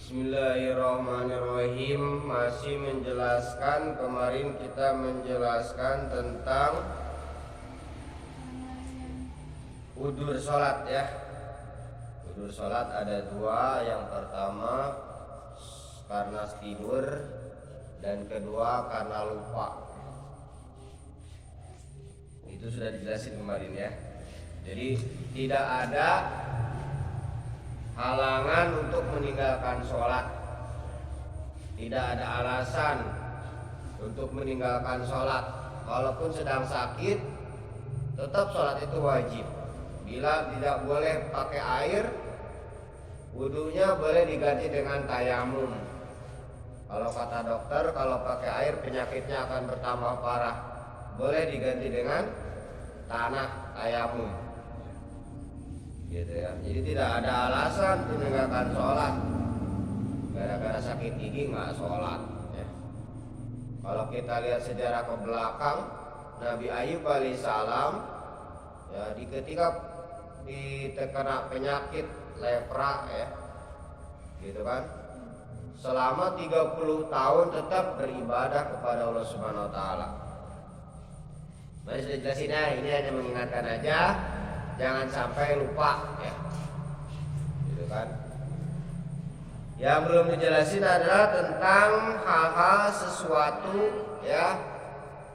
Bismillahirrahmanirrahim. Masih menjelaskan, kemarin kita menjelaskan tentang udur sholat ya. Udur sholat ada dua. Yang pertama karena tidur, dan kedua karena lupa. Itu sudah dijelasin kemarin ya. Jadi tidak ada halangan untuk meninggalkan sholat. Tidak ada alasan untuk meninggalkan sholat. Walaupun sedang sakit, tetap sholat itu wajib. Bila tidak boleh pakai air, wudunya boleh diganti dengan tayamum. Kalau kata dokter, kalau pakai air penyakitnya akan bertambah parah. Boleh diganti dengan tanah, tayamum. Gitu ya. Jadi tidak ada alasan meninggalkan sholat. Gara-gara sakit gigi nggak sholat ya. Kalau kita lihat sejarah ke belakang, Nabi Ayub alaihissalam ya, ketika terkena penyakit lepra ya, gitu kan, selama 30 tahun tetap beribadah kepada Allah Subhanahu wa taala. Mari sudah jelasin ya, ini hanya mengingatkan aja, jangan sampai lupa ya. Gitu kan. Yang belum dijelasin adalah tentang hal-hal sesuatu ya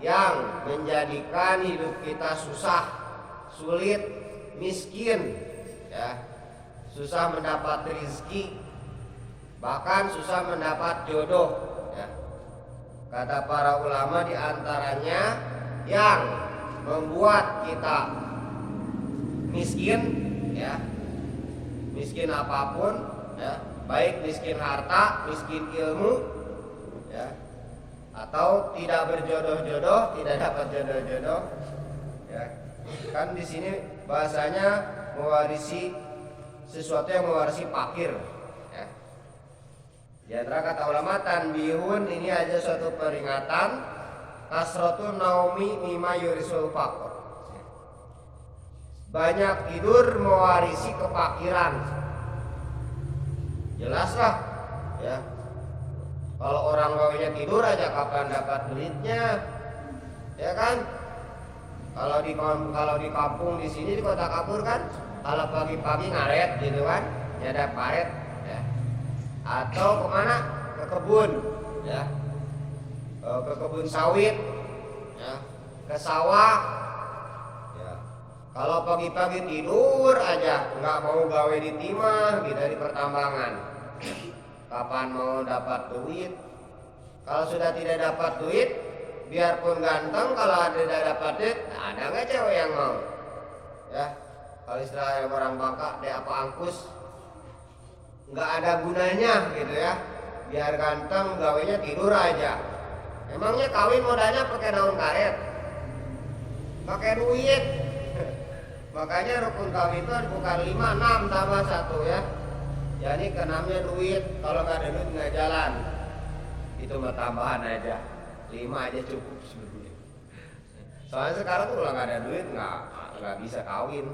yang menjadikan hidup kita susah, sulit, miskin ya. Susah mendapat rezeki, bahkan susah mendapat jodoh ya. Kata para ulama, di antaranya yang membuat kita miskin ya, miskin apapun ya, baik miskin harta, miskin ilmu ya, atau tidak berjodoh-jodoh, tidak dapat jodoh-jodoh ya. Kan di sini bahasanya mewarisi sesuatu yang mewarisi fakir ya. Di antara kata ulama, tanbihun, ini aja suatu peringatan, kasratu naumi mimma yurisul faqr. Banyak tidur mewarisi kefakiran. Jelaslah ya. Kalau orang gawainya tidur aja, kapan dapat duitnya? Ya kan? Kalau di kampung di sini di Kota Kapur kan, kalau pagi-pagi ngaret gitu kan, nyadap paret ya. Atau kemana? Ke kebun ya. Ke kebun sawit ya, ke sawah ya. Kalau pagi-pagi tidur aja, nggak mau gawe di timah gitu, di pertambangan, kapan mau dapat duit? Kalau sudah tidak dapat duit, biarpun ganteng, kalau tidak dapat duit, ada nggak cewek yang mau ya? Kalau istilah orang Bangka, deh apa angkus, nggak ada gunanya gitu ya. Biar ganteng, gawenya tidur aja. Emangnya kawin modalnya pakai daun karet, pakai duit. Makanya rukun kawin itu bukan 5, 6 tambah 1 ya. Jadi ke-6-nya duit. Kalau nggak ada duit nggak jalan. Itu mah tambahan aja. 5 aja cukup sebetulnya. Soalnya sekarang tuh kalau nggak ada duit nggak bisa kawin,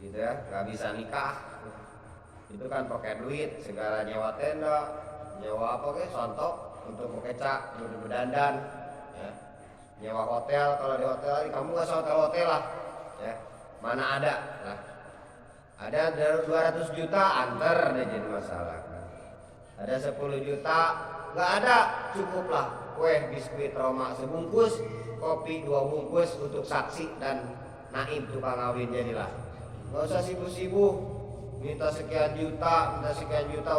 gitu ya, nggak bisa nikah. Itu kan pakai duit, segala nyewa tenda, nyewa apa kayak sontok untuk bekecak, untuk berdandan ya. Nyewa hotel, kalau di hotel kamu nggak hotel lah ya, mana ada lah. Ada 200 juta antar deh, jadi masalah. Ada 10 juta nggak ada, cukup lah kue biskuit Roma sebungkus, kopi 2 bungkus untuk saksi dan naib tukang kawin, jadilah. Nggak usah sibuk-sibuk minta sekian juta,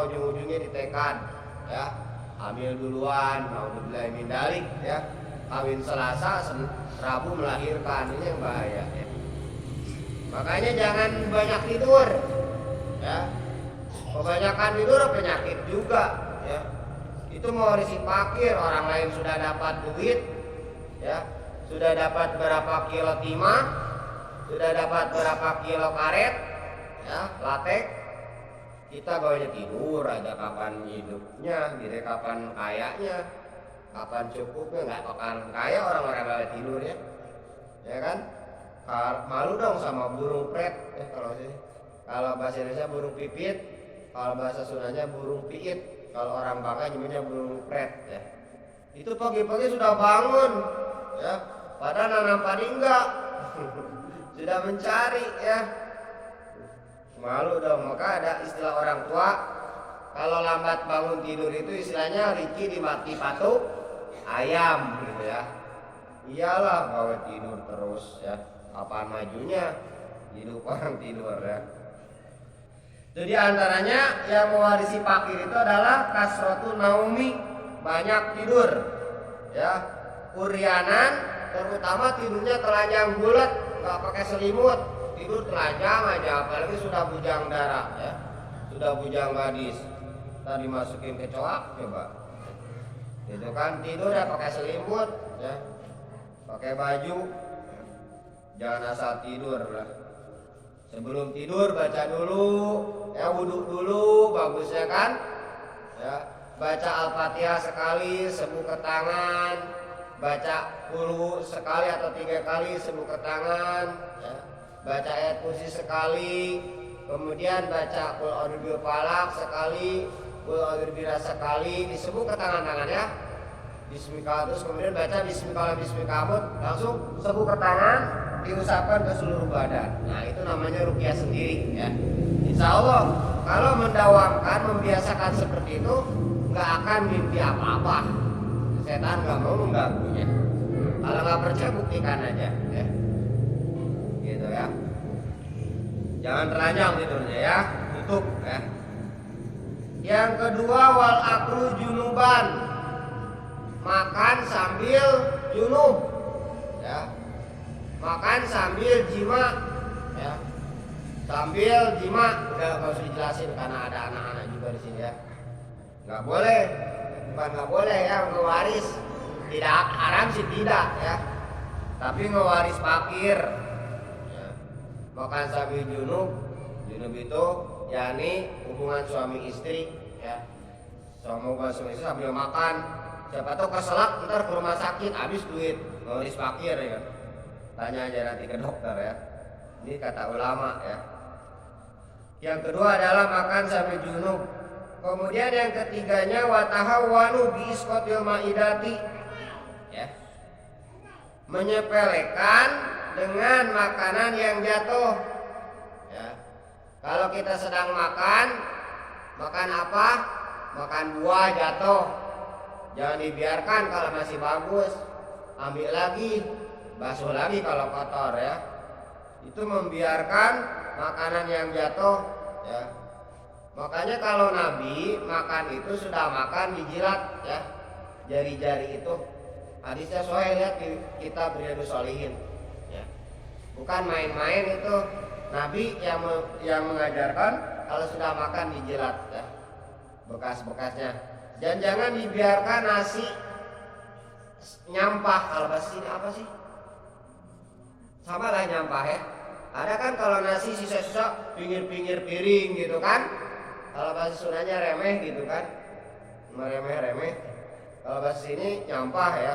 ujung-ujungnya ditekan ya, hamil duluan, naudzubillah min dzalik ya, kawin Selasa, Rabu melahirkan. Ini yang bahaya ya. Makanya jangan banyak tidur ya. Kebanyakan tidur penyakit juga ya. Itu mewarisi fakir. Orang lain sudah dapat duit ya, sudah dapat berapa kilo timah, sudah dapat berapa kilo karet ya, latek. Kita gawanya tidur aja, kapan hidupnya gitu, kapan kayanya, kapan cukupnya. Nggak bakalan kaya orang-orang yang tidur ya kan. Malu dong sama burung pret ya, kalau bahasa Indonesia burung pipit. Kalau bahasa Sundanya burung piit, kalau orang Bangka nyebutnya burung pret ya. Itu pagi-pagi sudah bangun ya, padahal nanam padi enggak. Sudah mencari ya. Malu dong, maka ada istilah orang tua kalau lambat bangun tidur itu istilahnya Riki dimati patuk ayam gitu ya. Iyalah bawa tidur terus ya, apaan majunya hidup orang tidur ya. Jadi antaranya yang mewarisi fakir itu adalah kasratu naumi, banyak tidur ya. Kuryanan terutama tidurnya telanjang bulat, nggak pakai selimut, tidur telanjang aja, apalagi sudah bujang darah ya, sudah bujang gadis, tadi masukin ke coak coba, itu kan tidur ya pakai selimut ya, pakai baju, jangan asal tidur lah. Sebelum tidur baca dulu ya, wudhu dulu bagusnya kan ya, baca Al-Fatihah sekali sebu ke tangan, baca qul sekali atau 3 kali sebu ke tangan ya, baca ayat kursi sekali, kemudian baca qul a'udzu birabbil falaq sekali, qul a'udzu birabbin nas sekali, disebu ke tangan-tangan ya, bismillah, terus kemudian baca bismillah bismillah, langsung sebu ke tangan, diusapkan ke seluruh badan. Nah itu namanya ruqyah sendiri ya. Insya Allah kalau mendawamkan, membiasakan seperti itu, nggak akan mimpi apa-apa. Setan nggak mau mengganggunya. Kalau nggak percaya buktikan aja ya. Gitu ya. Jangan telanjang tidurnya ya, tutup ya. Yang kedua wal aklu junuban, makan sambil junub ya. Makan sambil jima ya, sambil jima. Udah nggak usah dijelasin karena ada anak-anak juga di sini ya. Nggak boleh, bukan nggak boleh ya, ngewaris. Tidak haram sih tidak ya, tapi ngewaris fakir ya. Makan sambil junub, junub itu yakni hubungan suami istri ya. Suami istri sambil makan, siapa tahu keselak ntar ke rumah sakit habis duit, ngewaris fakir ya. Tanya aja nanti ke dokter ya. Ini kata ulama ya. Yang kedua adalah makan sambil junub. Kemudian yang ketiganya watahawanu bi isqatil maidati ya. Menyepelekan dengan makanan yang jatuh ya. Kalau kita sedang makan apa? Makan buah jatuh, jangan dibiarkan kalau masih bagus, ambil lagi, basuh lagi kalau kotor ya. Itu membiarkan makanan yang jatuh ya. Makanya kalau Nabi makan itu sudah makan dijilat ya, jari-jari itu. Hadisnya sahih, lihat di kitab Riyadhus Shalihin ya. Bukan main-main itu. Nabi yang mengajarkan kalau sudah makan dijilat ya, bekas-bekasnya. Dan jangan dibiarkan nasi nyampah. Kalau bahasa sini apa sih? Sama lah nyampah ya. Ada kan kalau nasi sisa-sisa pinggir-pinggir piring gitu kan. Kalau bahasa Sundanya remeh gitu kan. Meremeh-remeh. Kalau bahasa sini nyampah ya.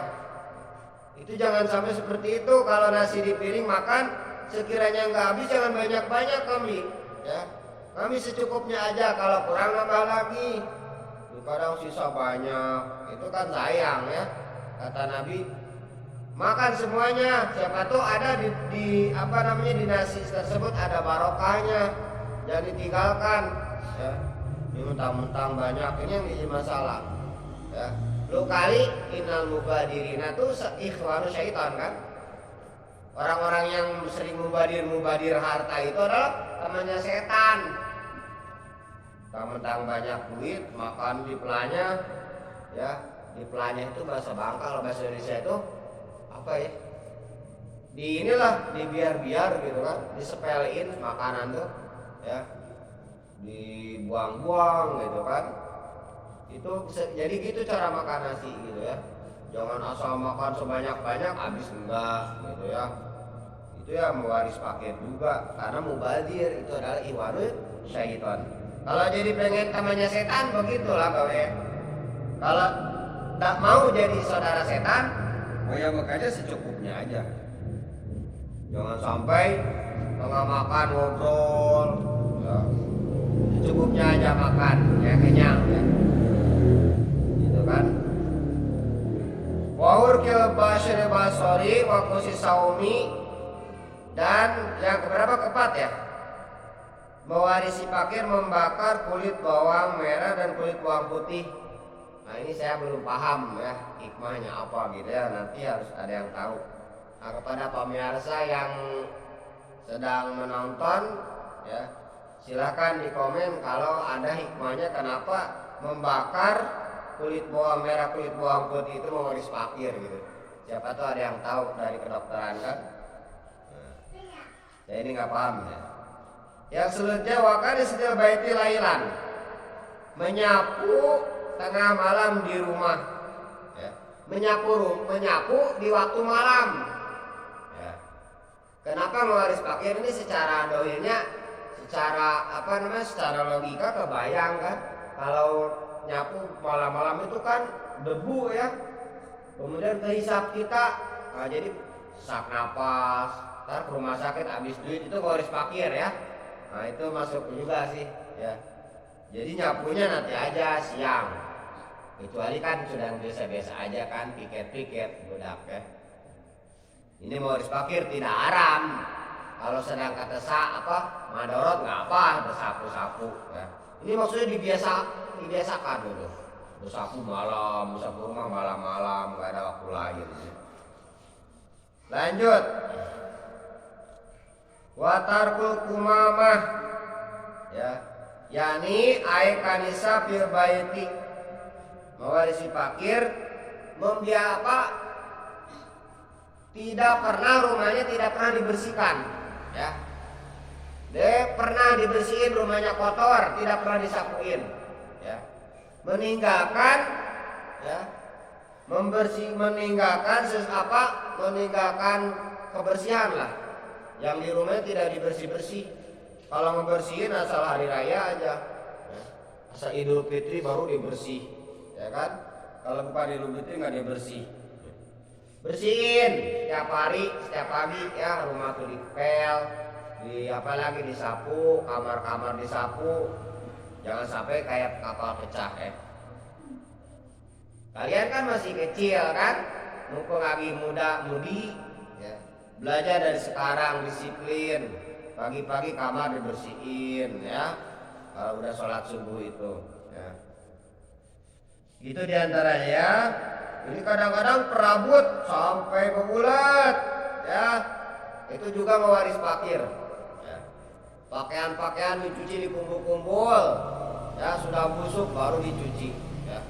Itu jangan sampai seperti itu. Kalau nasi di piring makan, sekiranya nggak habis jangan banyak-banyak kami ya. Kami secukupnya aja, kalau kurang nambah lagi. Kadang sisa banyak, itu kan sayang ya. Kata Nabi, makan semuanya, siapa tahu ada di di nasi tersebut ada barokahnya, jangan ditinggalkan ya. Ini mentang-mentang banyak, ini yang jadi masalah ya. Lu kali innal mubadirina tuh ikhwanu syaitan kan. Orang-orang yang sering mubadir harta itu adalah temannya setan. Mentang-mentang banyak duit, makan di pelanya ya. Di pelanya itu bahasa Bangka, kalau bahasa Indonesia itu apa ya, di inilah dibiar-biar gitu kan, disepelein makanan tuh ya, dibuang-buang gitu kan. Itu jadi gitu cara makan nasi gitu ya. Jangan asal makan sebanyak-banyak habis enggak gitu ya. Itu ya mewaris paket juga, karena mubadir itu adalah iwanu syaitan. Kalau jadi pengen temannya setan begitulah gawe. Kalau tak mau jadi saudara setan, ya makanya secukupnya aja. Jangan sampai tengah makan ngobrol ya. secukupnya aja makan, ya kenyang ya. Gitu kan. Wahur kil basyri basori wa kusi saumi. Dan yang keberapa, keempat ya, mewarisi fakir membakar kulit bawang merah dan kulit bawang putih. Nah ini saya belum paham ya hikmahnya apa gitu ya, nanti harus ada yang tahu. Nah kepada pemirsa yang sedang menonton ya, silahkan di komen kalau ada hikmahnya kenapa membakar kulit bawang merah, kulit bawang putih itu mewaris fakir gitu. Siapa tahu ada yang tahu dari kedokteran kan. Saya ini nggak paham ya. Yang selanjutnya wakar istil baiti lailan, menyapu tengah malam di rumah ya. menyapu di waktu malam ya. Kenapa mewaris fakir ini secara dohirnya, secara secara logika kebayang kan, kalau nyapu malam-malam itu kan debu ya, kemudian kehisap kita, nah, jadi sesak napas, ntar ke rumah sakit habis duit, itu mewaris fakir ya. Nah itu masuk juga sih ya. Jadi nyapunya nanti aja siang, kecuali kan sudah biasa-biasa aja kan, piket-piket budak ya. Ini mewaris fakir tidak haram. Kalau sedang kata madorot nggak apa, bersapu-sapu ya. Ini maksudnya dibiasakan gitu. Bersapu malam, bersapu rumah malam-malam, nggak ada waktu lain. Lanjut. Watarkul kumamah ya, yakni aikanisa fil baiti, mewarisi fakir tidak pernah rumahnya tidak pernah dibersihkan ya. Dia pernah dibersihin rumahnya kotor, tidak pernah disapuin ya. Meninggalkan ya, meninggalkan kebersihan lah. Yang di rumahnya tidak dibersih-bersih. Kalau ngebersihin asal hari raya aja ya. Asal Idul Fitri baru dibersih ya kan. Kalau bukan Idul Fitri nggak dibersih. Bersihin setiap hari, setiap pagi ya, rumah tuh dipel, disapu, kamar-kamar disapu. Jangan sampai kayak kapal pecah ya. Kalian kan masih kecil kan, mumpung lagi muda-mudi ya. Belajar dari sekarang, disiplin. Pagi-pagi kamar dibersihin ya. Kalau udah sholat subuh itu ya. Itu diantaranya ya. Ini kadang-kadang perabot sampai berbulat ya. Itu juga mewaris fakir ya. Pakaian-pakaian dicuci dikumpul-kumpul ya, sudah busuk baru dicuci ya.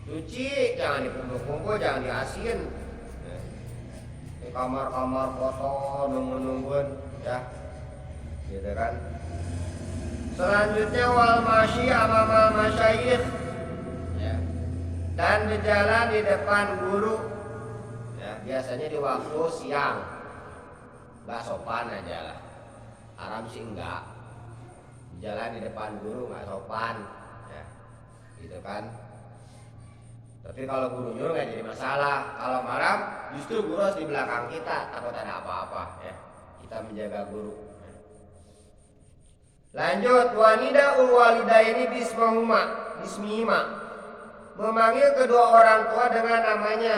Cuci, jangan dikumpul-kumpul, jangan diasin ya. Di kamar-kamar kotor nunggu-nungguin ya, gitu kan. Selanjutnya wal masyi amama masyayikh ya. Dan berjalan di depan guru ya, biasanya di waktu siang. Nggak sopan aja lah, haram sih enggak. Jalan di depan guru nggak sopan ya, gitu kan. Tapi kalau guru nyuruh nggak jadi masalah. Kalau malam justru guru harus di belakang kita, takut ada apa-apa ya. Kita menjaga guru ya. Lanjut, wanida ul walidaini bismihima, memanggil kedua orang tua dengan namanya.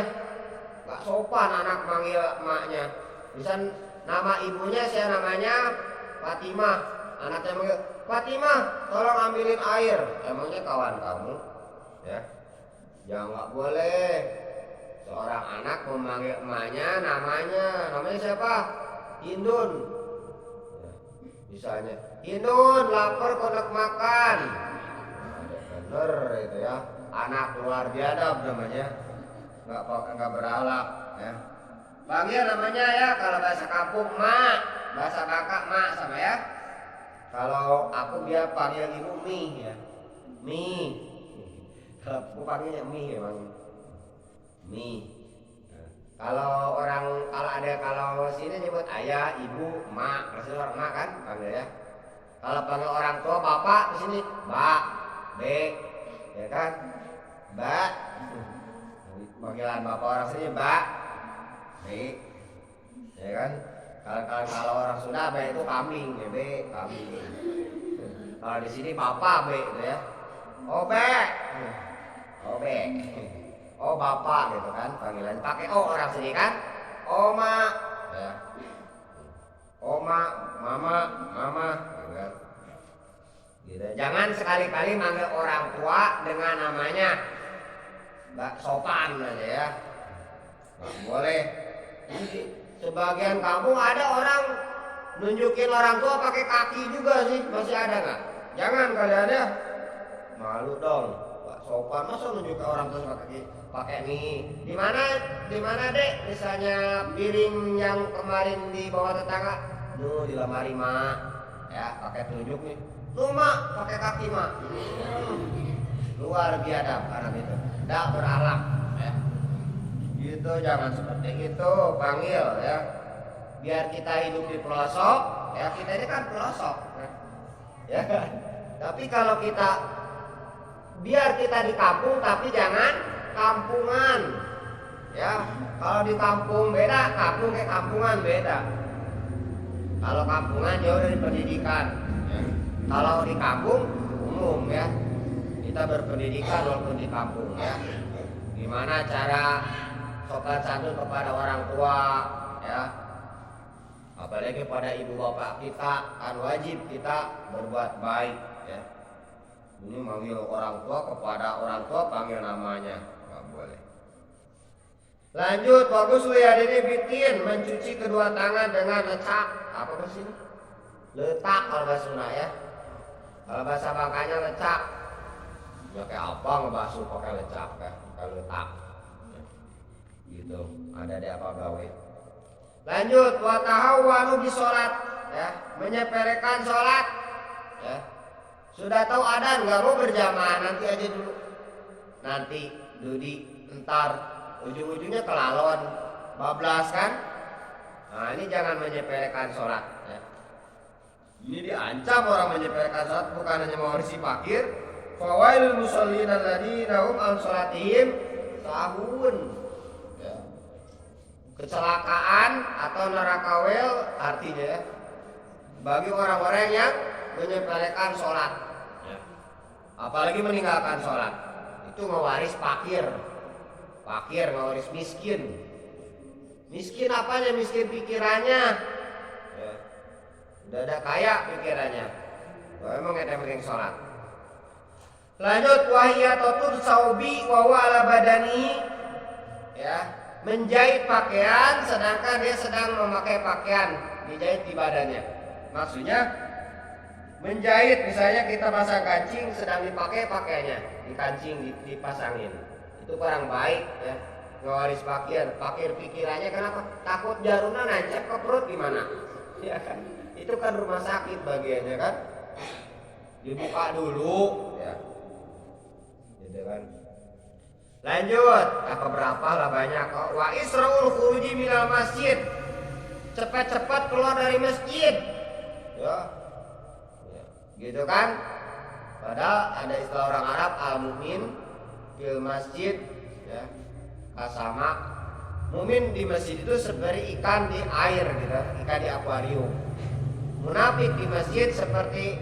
Nggak sopan anak manggil emaknya. Misal nama ibunya saya namanya Fatimah, anaknya manggil Fatimah, tolong ambilin air. Emangnya kawan kamu ya? Ya nggak boleh. Seorang anak memanggil emaknya namanya siapa? Hindun ya. Misalnya Hindun, lapar konek makan. Bener itu ya, anak luar biadab namanya, nggak berakhlak ya. Panggil namanya ya, kalau bahasa kampung mak, bahasa kakak mak sama ya. Kalau aku dia panggil ibu Mi ya, Mi. Kalau aku panggilnya Mi emang Mi. Kalau sini nyebut ayah, ibu, mak, maksudnya orang mak kan panggil ya. Kalau panggil orang tua bapak di sini Mbak, Dek, ya kan? Mbak. Panggilan bapak orang sini Mbak, Dek, ya kan? Kalau orang Sunda Mbak itu kambing, ya Be, kambing. Kalau di sini bapak be gitu ya. Oh be, oh be, oh bapak gitu kan panggilan. Pakai oh orang sini kan. Oma, ya. Oma, mama, mama, gitu kan. Gitu. Jangan sekali-kali manggil orang tua dengan namanya. Nggak sopan aja ya. Nggak boleh. Jadi, sebagian kampung ada orang nunjukin orang tua pakai kaki juga sih, masih ada nggak? Jangan kalian ya, malu dong, nggak sopan masa nunjukin orang tua pakai nih. Di mana dek? Misalnya piring yang kemarin di bawah tetangga, nuh di lemari mak, ya pakai tunjuk nih, nuh mak pakai kaki mak, luar biadab anak itu, nggak berakhlak. Ya. Gitu jangan seperti itu, panggil ya. Biar kita hidup di pelosok, ya kita ini kan pelosok, ya kan. Tapi kalau kita biar kita di kampung, tapi jangan kampungan, ya. Kalau di kampung beda, kampung kayak kampungan beda. Kalau kampungan jauh dari pendidikan, ya. Kalau di kampung umum ya, kita berpendidikan walaupun di kampung ya. Gimana cara sopan santun kepada orang tua, ya. Apalagi pada ibu bapak kita kan wajib kita berbuat baik ya. Ini manggil orang tua kepada orang tua panggil namanya nggak boleh. Lanjut bagus lihat ini bikin mencuci kedua tangan dengan lecak. Apa bahasa ini? Letak kalau bahasa Sunda ya. Kalau bahasa Bangkanya lecak. Ya kayak apa ngebasuh pakai lecak ya? Pakai letak. Ya. Gitu. Ada di apa gawe. Lanjut wa tahawwanu bi sholat ya, menyepelekan sholat ya. Sudah tahu adzan nggak mau berjamaah nanti aja dulu. Nanti dudi entar ujung-ujungnya kelalon bablas kan. Nah, ini jangan menyepelekan sholat ya. Ini diancam orang menyepelekan sholat bukan hanya mewarisi fakir. Fawailul musallin alladzina hum an sholatihim sahun. Kecelakaan atau neraka wel artinya bagi orang-orang yang menyepelekan sholat ya. Apalagi meninggalkan sholat itu mewaris fakir mewaris miskin apanya miskin pikirannya ya. Udah ada kaya pikirannya emang ada yang sholat. Lanjut wahiyatotun saubi wawa ala badani ya, menjahit pakaian sedangkan dia sedang memakai pakaian dijahit di badannya. Maksudnya menjahit misalnya kita pasang kancing sedang dipakai pakaiannya di kancing dipasangin itu kurang baik ya. Ngewaris fakir pikirannya kenapa? Takut jarumnya nancep ke perut gimana ya kan, itu kan rumah sakit bagiannya kan, dibuka dulu ya gitu kan. Lanjut, apa berapa lah banyak. Wa isra'ul khuruji minal masjid, cepat-cepat keluar dari masjid. Ya. Gitu kan? Padahal ada istilah orang Arab al-mu'min fil masjid ya. Kasama. Mu'min di masjid itu seperti ikan di air gitu, ikan di akuarium. Munafik di masjid seperti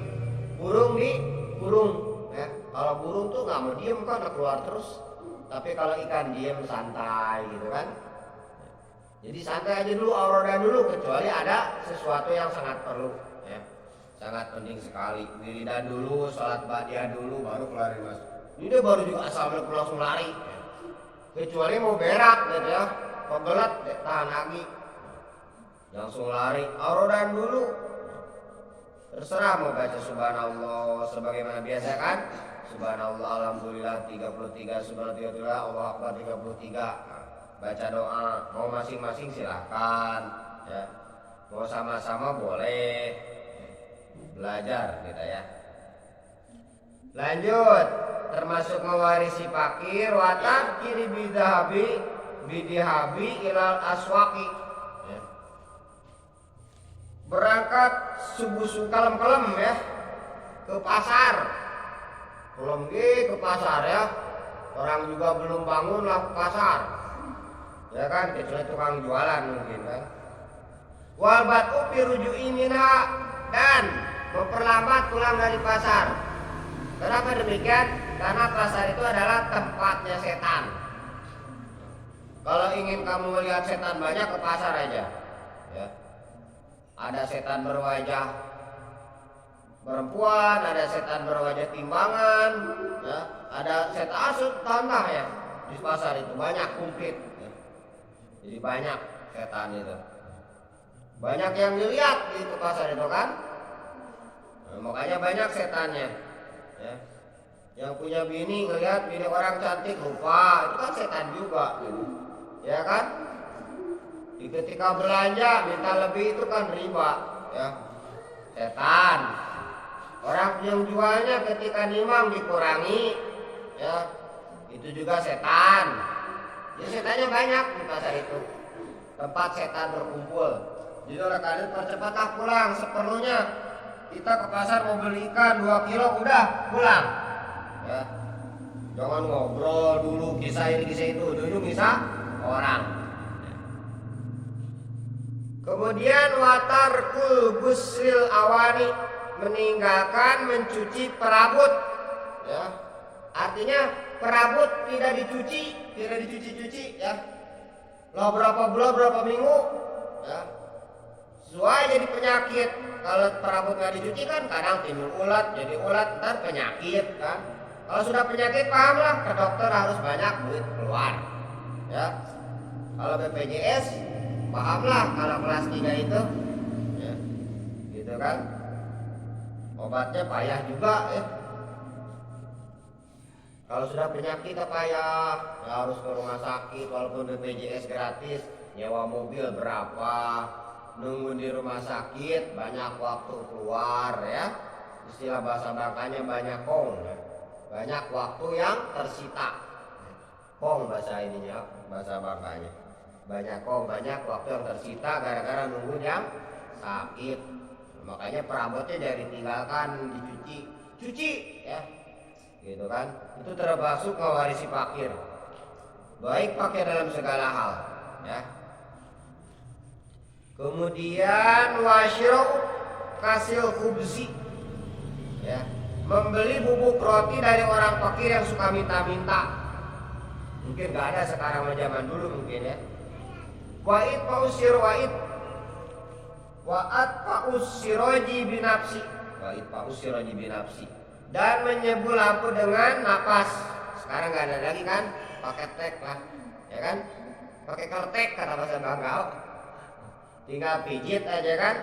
burung di burung ya. Kalau burung tuh nggak mau diem kan, keluar terus. Tapi kalau ikan diam santai gitu kan. Jadi santai aja dulu, aurodan dulu kecuali ada sesuatu yang sangat perlu ya. Sangat penting sekali. Wiridan dulu, sholat ba'diyah dulu baru keluar mas. Ini dia baru juga assalamualaikum langsung lari ya. Kecuali mau berak gitu ya. Pebelat tahan lagi. Langsung lari, aurodan dulu. Terserah mau baca subhanallah sebagaimana biasa kan. Subhanallah, alhamdulillah 33, subhanallah, Allah Akbar 33. Baca doa, mau masing-masing silakan ya. Mau sama-sama boleh. Belajar gitu ya. Lanjut, termasuk mewarisi fakir watak kiri bidihabi ilal aswaki ya. Berangkat subuh kalem-kalem ya ke pasar. Belum ke pasar ya, orang juga belum bangun lah ke pasar ya kan, kecuali tukang jualan mungkin kan. Wal batu piruju'i minha, dan memperlambat pulang dari pasar. Kenapa demikian? Karena pasar itu adalah tempatnya setan. Kalau ingin kamu melihat setan banyak, ke pasar aja. Ya. Ada setan berwajah perempuan, ada setan berwajah timbangan, ya. Ada setan asut tantah ya. Di pasar itu banyak kumplit. Ya. Jadi banyak setan itu. Banyak yang dilihat di pasar itu kan. Nah, makanya banyak setannya. Ya. Yang punya bini ngelihat bini orang cantik lupa, itu kan setan juga gitu. Ya kan? Ketika belanja minta lebih itu kan riba, ya. Setan. Orang yang jualnya ketika nimang dikurangi, ya. Itu juga setan. Jadi setannya banyak di pasar itu. Tempat setan berkumpul. Jadi oleh karena itu percepatlah pulang seperlunya. Kita ke pasar mau beli ikan 2 kilo udah pulang. Ya. Jangan ngobrol dulu kisah ini kisah itu, ujung kisah orang. Kemudian watarkul busril awani, meninggalkan mencuci perabot. Ya. Artinya perabot tidak dicuci ya. Lah berapa bulan berapa minggu ya. Sesuai jadi penyakit. Kalau perabot nggak dicuci kan kadang timbul ulat, jadi ulat ntar penyakit kan. Kalau sudah penyakit pahamlah, ke dokter harus banyak duit keluar. Ya. Kalau BPJS pahamlah kalau kelas 3 itu. Ya. Gitu kan. Obatnya payah juga ya. Kalau sudah penyakit payah, ya harus ke rumah sakit walaupun BPJS gratis, nyewa mobil berapa, nunggu di rumah sakit banyak waktu keluar ya. Istilah bahasa Bangkanya banyak kong ya. Banyak waktu yang tersita. Kong bahasa ininya, bahasa Bangkanya. Banyak kong, banyak waktu yang tersita gara-gara nunggu yang sakit. Makanya perabotnya dari tinggalkan cuci ya. Gitu kan. Itu termasuk mewarisi fakir. Baik fakir dalam segala hal ya. Kemudian wasyru kasil khubzi ya, membeli bubuk roti dari orang fakir yang suka minta-minta. Mungkin gak ada sekarang zaman dulu mungkin ya. Wa'id pausir wa'id wa'at pausiroji binapsi, wa'id pausiroji binapsi, dan menyebul lampu dengan napas. Sekarang gak ada lagi kan, pakai tek lah ya kan, pakai kertek kata bahasa Bangkau, tinggal pijit aja kan.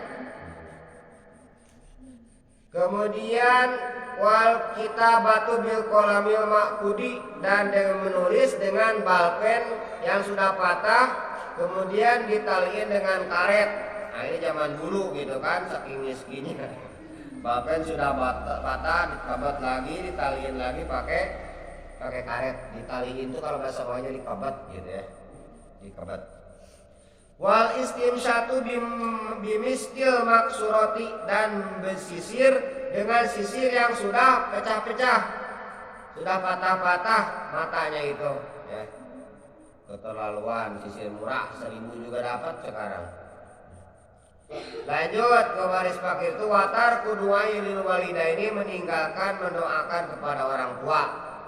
Kemudian wal kitabatu bil qalamil maqudi, dan dengan menulis dengan balpen yang sudah patah kemudian ditaliin dengan karet. Nah ini zaman dulu gitu kan, saking miskinnya. Balpen sudah patah dikabat lagi, ditaliin lagi pakai karet. Ditaliin itu kalau bahasa bawahnya dikabat gitu ya. Dikabat. Wal istimsyatu bimistil maksuroti, dan bersisir dengan sisir yang sudah pecah-pecah, sudah patah-patah matanya itu ya. Keterlaluan, sisir murah 1.000 juga dapat sekarang. Lanjut ke waris fakir itu watar kuduai lil walidaini, meninggalkan mendoakan kepada orang tua.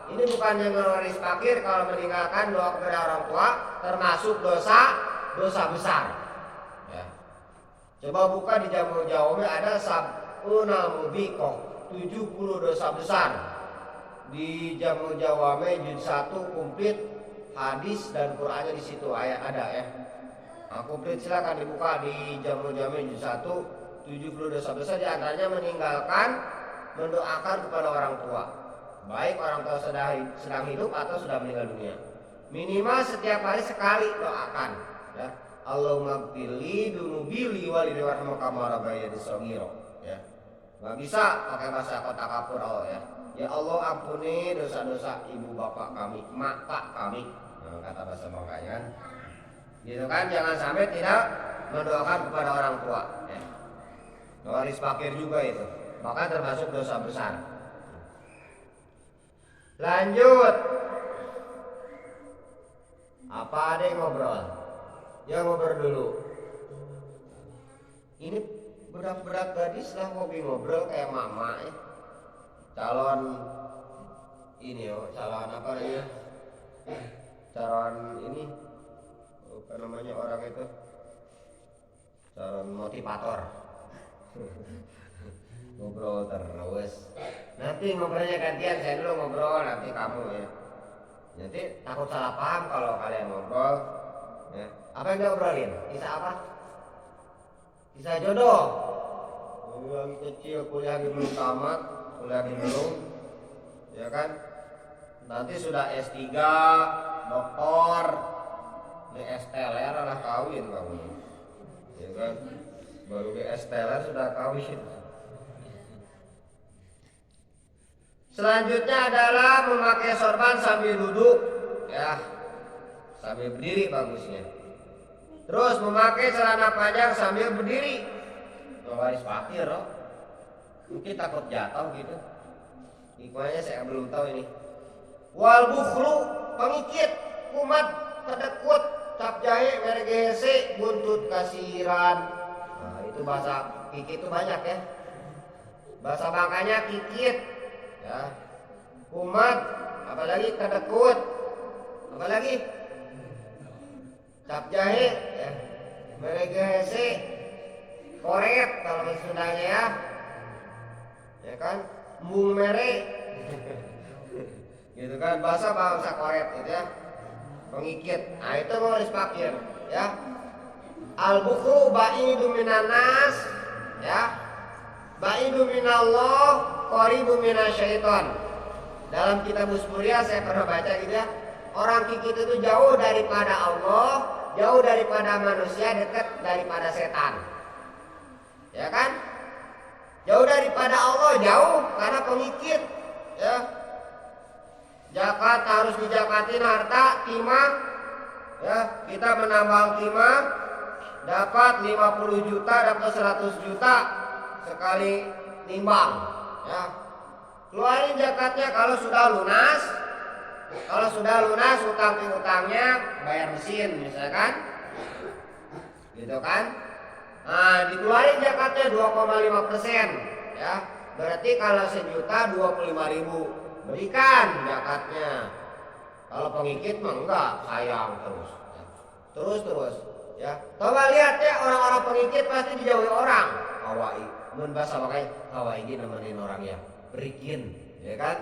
Ini bukan yang waris fakir, kalau meninggalkan doa kepada orang tua termasuk dosa besar ya. Coba buka di Jamul Jawami, ada sab'una mubiqah, 70 dosa besar. Di Jamul Jawami juz 1 komplit, hadis dan Qur'annya di situ ayat ada ya. Nah, komplit silakan dibuka di Jamul Jawami juz 1, 70 dosa besar, di antaranya meninggalkan mendoakan kepada orang tua. Baik orang tua sedang hidup atau sudah meninggal dunia. Minimal setiap hari sekali doakan. Ya, Allahumma gfirli dunubili walidayya warhamhuma kama rabbayani shaghira ya. Enggak bisa pakai bahasa kota kapur Allah ya. Ya Allah ampuni dosa-dosa ibu bapak kami, mak pak kami. Nah, kata bahasa Bangkanya kan. Gitu kan, jangan sampai tidak mendoakan kepada orang tua ya. Waris fakir juga itu. Maka termasuk dosa besar. Lanjut. Apa ada yang ngobrol? Ya ngobrol dulu. Ini budak-budak gadis lah hobi ngobrol kayak mama ya. Calon ini calon apa namanya? Calon ini apa namanya orang itu? Calon motivator. Ngobrol terus. Nanti ngobrolnya gantian, saya dulu ngobrol, nanti kamu ya. Nanti takut salah paham kalau kalian ngobrol. Ya. Apa yang diobrolin? Kisah apa? Kisah jodoh. Lagi kecil, kuliah di belum tamat, kuliah di belum, ya kan? Nanti sudah S3, doktor, di STLR lah kawin kamu, ya kan? Baru di STLR sudah kawin. Selanjutnya adalah memakai sorban sambil duduk, ya, sambil berdiri bagusnya. Terus memakai celana panjang sambil berdiri. Baris fakir, mungkin takut jatuh gitu. Hikmahnya saya belum tahu ini. Wal bukhlu, pengikit, kumat, kedekut, cap jahe, merek gehese, buntut kasiran. Nah, itu bahasa kikit itu banyak ya. Bahasa Bangkanya kikit, ya. Kumat, apalagi kedekut, apalagi cap jahe, ya. Merek gehese, koret kalau Sundanya ya kan, embung mere, gitu kan, bahasa koret gitu ya, pengikit. Nah itu mau fakir ya. Al bukhru ba'idu minan nas, ya, ba'idu minallah, qaribu minasyaiton. Dalam kitab Usburia saya pernah baca gitu ya, orang kikit itu jauh daripada Allah, jauh daripada manusia, dekat daripada setan. Ya kan? Jauh daripada Allah, jauh karena pengikit, ya. Zakat harus dijakatin harta, timah, ya. Kita menambal timah, dapat 50 juta, dapat 100 juta sekali timbang, ya. Keluarin zakatnya kalau sudah lunas. Kalau sudah lunas utang piutangnya, bayar mesin misalkan, gitu kan? Nah, dikeluarin zakatnya 2,5%, ya. Berarti kalau sejuta 25.000 berikan zakatnya. Kalau pengikit mah enggak, sayang terus, ya. Terus, ya. Coba lihat ya, orang-orang pengikit pasti dijauhi orang. Hawai, mun bahasa pakai hawai ini nemenin orang ya, berikin, ya kan?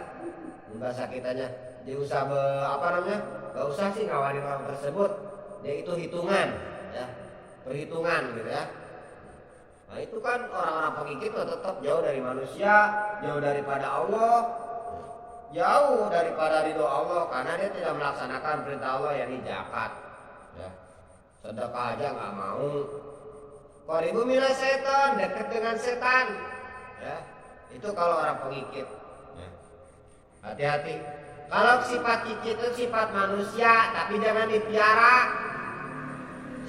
Mun bahasa kitanya, dia usah apa namanya? Gak usah sih ngawarin orang tersebut. Dia itu hitungan, ya. Perhitungan gitu ya. Nah itu kan orang-orang pengikit tetap jauh dari manusia, jauh daripada Allah, jauh daripada ridho Allah, karena dia tidak melaksanakan perintah Allah, yakni zakat, ya. Sedekah aja nggak mau. Qaribu minas setan, dekat dengan setan, ya. Itu kalau orang pengikit, ya. Hati-hati. Kalau sifat kikit itu sifat manusia, tapi jangan dipiara.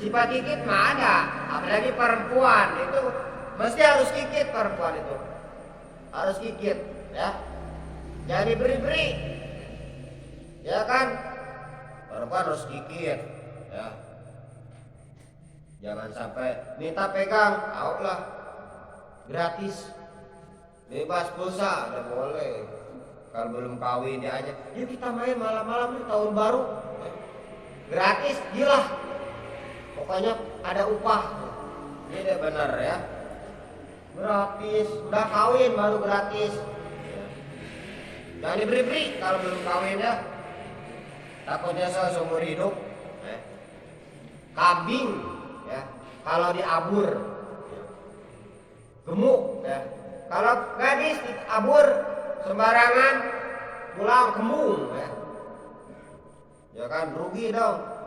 Sifat kikit mah ada, apalagi perempuan itu mesti harus kikit, perempuan itu harus kikit, ya. Jangan diberi-beri, ya kan? Perempuan harus kikit, ya. Jangan sampai minta pegang, lah gratis, bebas pulsa, udah boleh. Kalau belum kawin dia aja, yuk kita main malam-malam nih tahun baru, gratis, gila. Pokoknya ada upah. Ini benar ya. Gratis. Udah kawin baru gratis. Jangan diberi-beri kalau belum kawin ya. Takutnya seumur hidup. Kambing ya. Kalau diabur gemuk ya. Kalau gadis diabur sembarangan pulang kembung ya. Ya kan rugi dong.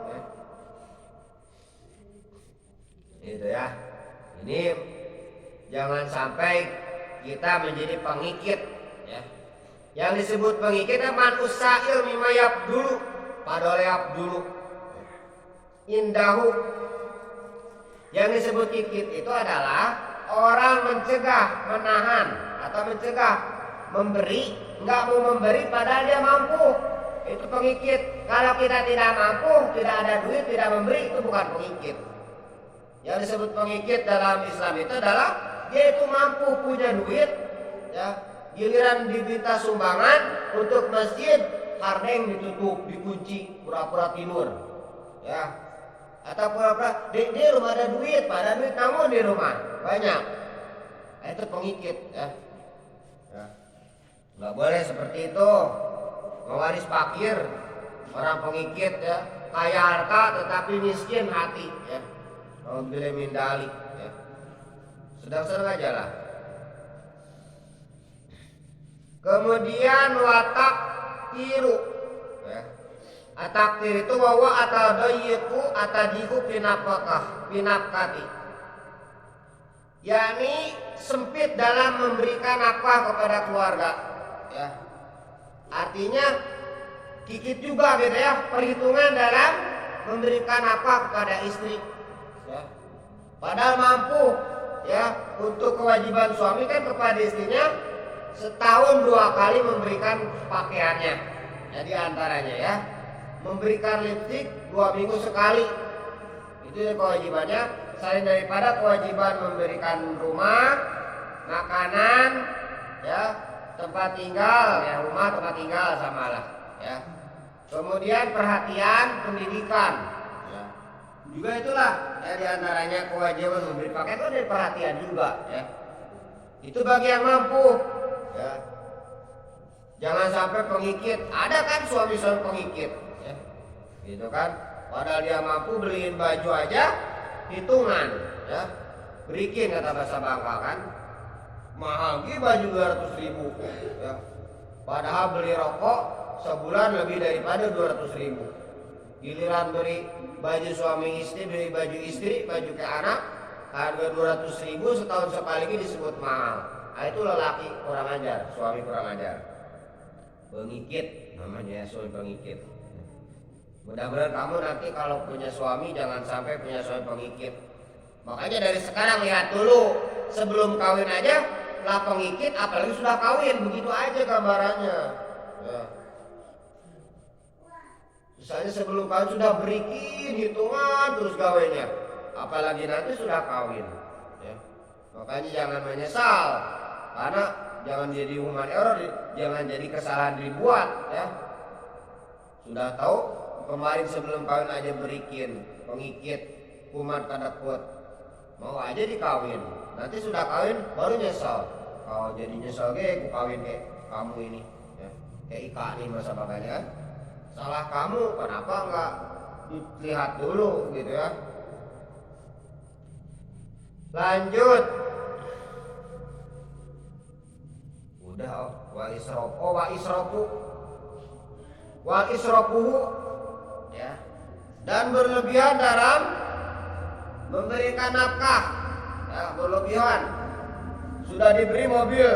Gitu ya. Ini jangan sampai kita menjadi pengikit, ya. Yang disebut pengikit man usail mimayab dulu, padoleap dulu. Indahu. Yang disebut kikit itu adalah orang mencegah, menahan atau mencegah memberi, nggak mau memberi padahal dia mampu. Itu pengikit. Kalau kita tidak mampu, tidak ada duit, tidak memberi, itu bukan pengikit. Yang disebut pengikit dalam Islam itu adalah dia itu mampu punya duit, ya, giliran diminta sumbangan untuk masjid, hardeng ditutup, dikunci, pura-pura tidur, ya, atau pura-pura di rumah ada duit, pada duit namun di rumah banyak, nah, itu pengikit, ya. Ya. Nggak boleh seperti itu, mewaris fakir, orang pengikit, ya, kaya harta tetapi miskin hati, ya. Kalau bila mindalik, ya. Sedang-sedang aja lah. Kemudian watak tiru, ya. Ataktir itu bahwa atadayiku atadiku pinapkati, yakni sempit dalam memberikan nafkah kepada keluarga, ya. Artinya dikit juga gitu ya perhitungan dalam memberikan nafkah kepada istri, ya. Padahal mampu, ya, untuk kewajiban suami kan kepada istrinya setahun 2 kali memberikan pakaiannya, jadi antaranya, ya, memberikan lipstik 2 minggu sekali, itu kewajibannya, selain daripada kewajiban memberikan rumah, makanan, ya, tempat tinggal, ya, rumah tempat tinggal samalah, ya. Kemudian perhatian pendidikan, ya. Juga itulah, ya, diantaranya kewajiban memberi pakaian itu dari perhatian juga, ya. Itu bagi yang mampu, ya. Jangan sampai pengikit, ada kan suami-suami pengikit, ya, gitu kan, padahal dia mampu beliin baju aja hitungan, ya, berikin kata bahasa Bangka kan, mahal gitu baju 200.000, ya. Padahal beli rokok sebulan lebih daripada 200.000. Giliran beri baju suami istri, beli baju istri, baju ke anak, harga 200.000 setahun sekali disebut mahal. Nah, itu lelaki kurang ajar, suami kurang ajar, pengikit namanya, suami pengikit. Mudah-mudahan kamu nanti kalau punya suami jangan sampai punya suami pengikit. Makanya dari sekarang lihat dulu, sebelum kawin aja lah pengikit, apalagi sudah kawin, begitu aja gambarannya, ya. Misalnya sebelum kawin sudah berikin hitungan terus kawinnya, apalagi nanti sudah kawin, ya. Makanya jangan menyesal, karena jangan jadi human error, jangan jadi kesalahan dibuat, ya. Sudah tahu kemarin sebelum kawin aja berikin pengikit, kuman kadakut, mau aja dikawin, nanti sudah kawin baru nyesal. Kalau jadi nyesal ku kawin kayak kamu ini, ya. Kayak Ika nih masa bakanya kan, salah kamu, kenapa enggak dilihat dulu gitu, ya. Lanjut. Udah, wa israfuhu, ya, dan berlebihan dalam memberikan nafkah, ya, berlebihan. Sudah diberi mobil,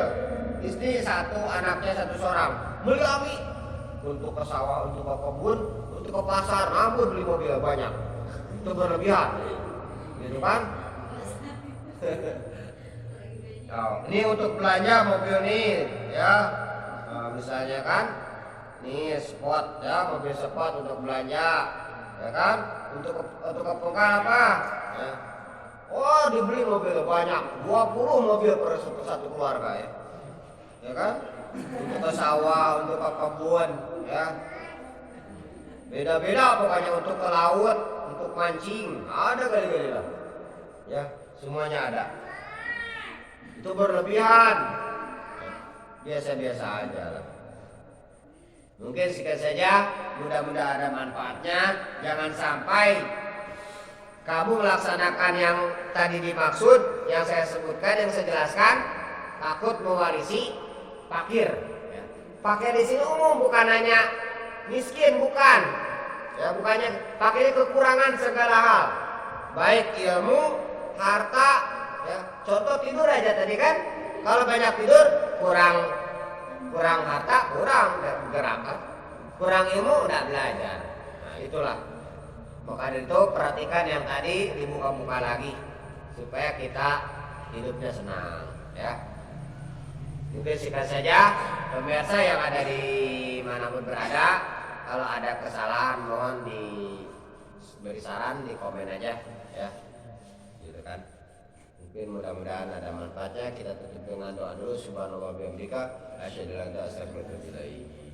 istri 1, anaknya 1 seorang, beli lagi untuk ke sawah, untuk ke kebun, untuk ke pasar, namun beli mobil banyak, itu berlebihan, gitu kan? Nah, ini untuk belanja mobil nih, ya, nah, misalnya kan, nih spot, ya, mobil spot untuk belanja, ya kan, untuk keperluan apa, ya. Oh, dibeli mobil banyak, 20 mobil per satu keluarga, ya kan, untuk ke sawah, untuk ke kebun, ya, beda-beda pokoknya, untuk ke laut, untuk mancing, ada kali-kali lah, ya, semuanya ada. Itu berlebihan, biasa-biasa aja lah. Mungkin sekian saja, mudah-mudahan ada manfaatnya. Jangan sampai kamu melaksanakan yang tadi dimaksud, yang saya sebutkan, yang saya jelaskan, takut mewarisi fakir, ya. Fakir di sini umum, bukan hanya miskin, bukan, ya, bukannya fakir kekurangan segala hal, baik ilmu, harta, ya. Contoh tidur aja tadi kan, kalau banyak tidur kurang harta, kurang gerak, kurang ilmu, udah belajar. Nah, itulah. Maka dari itu perhatikan yang tadi, dibuka-buka lagi supaya kita hidupnya senang, ya. Mungkin sekian saja pemirsa yang ada di manapun berada. Kalau ada kesalahan mohon diberi saran, di komen aja, ya, gitu kan. Mungkin mudah-mudahan ada manfaatnya. Kita tutup dengan doa dulu. Subhanallah bihamdika asyhadu an la ilaha illa anta astaghfiruka wa atubu ilaik.